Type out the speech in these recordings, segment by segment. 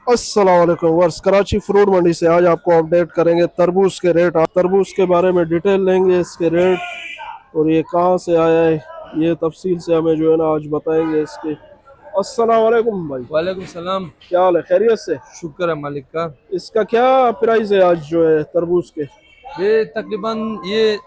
अस्सलाम वालेकुम verse Karachi fruit मंडी से आज आपको अपडेट करेंगे तरबूज के रेट। आप तरबूज के बारे में डिटेल लेंगे, इसके रेट और ये कहाँ से आया है, ये तफसील से हमें जो है ना आज बताएंगे इसके। अस्सलाम वालेकुम भाई, वालेकुम सलाम। क्या हाल है? खैरियत से? शुक्र है मालिक का। इसका क्या प्राइस है आज जो है तरबूज के? ये तकरीबन ये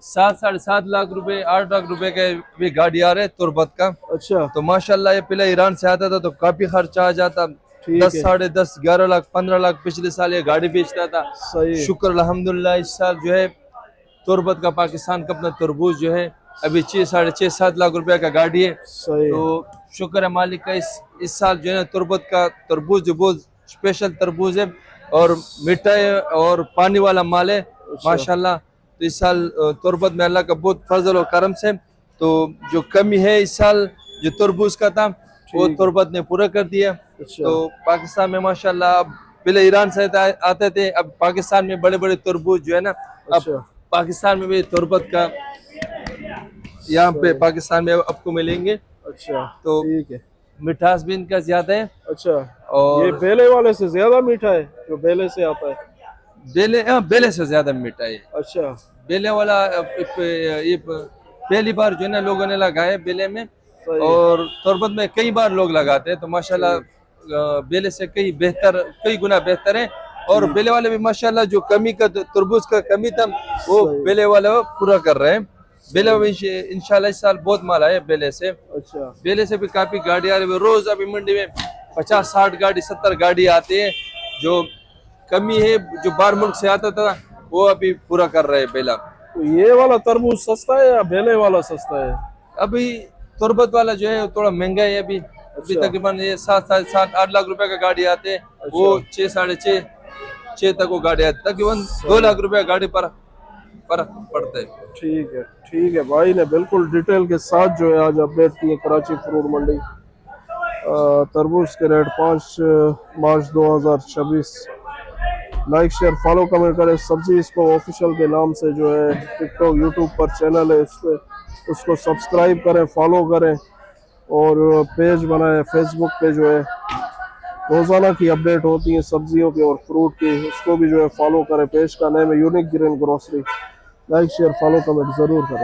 7 साढ़े 7 लाख रुपए 8 लाख रुपए का भी गाड़ी आ रहे तुरबत का। अच्छा, तो माशाल्लाह ये पहले ईरान से आता था तो काफी खर्चा आ जाता। ठीक 10 है, साढ़े 10 11 लाख 15 लाख पिछले साल ये गाड़ी बेचता था। सही है, शुक्र अल्हम्दुलिल्लाह इस साल जो है तुरबत का पाकिस्तान का अपना तरबूज जो है अभी 6 साढ़े 6 7 लाख रुपए का गाड़ी है। सही है। तो शुक्र है मालिक का, इस साल जो है तुरबत का तरबूज जो बहुत स्पेशल तरबूज है और मीठा है और पानी वाला माल है अच्छा, माशाल्लाह। तो इस साल तुरबत में अल्लाह का बहुत फजल और करम से तो जो कमी है इस साल जो तरबूज का था वो ठीक है, तुरबत ने पूरा कर दिया। अच्छा, तो पाकिस्तान में माशाल्लाह अब पहले ईरान से आते थे, अब पाकिस्तान में बड़े बड़े तरबूज जो है ना, अब अच्छा, पाकिस्तान में भी तुरबत का यहाँ पे सही, पाकिस्तान में आपको मिलेंगे। अच्छा, तो ठीक है, मिठास भी इनका ज्यादा है अच्छा। ये और बेले वाले से ज्यादा मीठा है जो बेले से आता है? बेले से ज्यादा मीठा है। अच्छा, बेले वाला ये पहली बार जो है ना लोगों ने लगाया बेले में सही है, और तुरबत में कई बार लोग लगाते हैं। तो माशाल्लाह ठीक, बेले से कई गुना बेहतर है। और ठीक, बेले वाले भी माशाल्लाह जो कमी का तरबूज का कमी था वो सही, बेले वाले वो पूरा कर रहे हैं। बेले में इंशाल्लाह इस साल बहुत माल आया बेले से। अच्छा, बेले से भी काफी गाड़ी आ रही है रोज। अभी मंडी में 50 60 गाड़ी 70 गाड़ी आते हैं। जो कमी है जो बाहर मुल्क से आता था वो अभी पूरा कर रहे हैं बेला। तो ये वाला तरबूज सस्ता है या बेले वाला सस्ता है? अभी तुरबत वाला जो है वो थोड़ा महंगा है। अभी अभी अच्छा, तकरीबन ये 7 7 8 लाख रुपए का गाड़ी आते हैं। वो अच्छा, 6 साढ़े 6 तक वो गाड़ी आती है। तकरीबन दो सही, लाख रुपए गाड़ी पर फर्क पड़ता है। ठीक है, ठीक है। भाई ने बिल्कुल डिटेल के साथ जो है आज अपडेट किए कराची फ्रूट मंडी। तरबूज के रेट 5 मार्च 2026। लाइक शेयर फॉलो कमेंट करें। सब्जी इसको ऑफिशियल के नाम से जो है टिकटॉक यूट्यूब पर चैनल है, इस पे उसको सब्सक्राइब करें, फॉलो करें और पेज बनाएं फेसबुक पे जो है रोजाना की अपडेट होती है सब्जियों की और फ्रूट की, उसको भी जो है फॉलो करें। पेज का नेम है unique green grocery. Like share follow comment जरूर करें।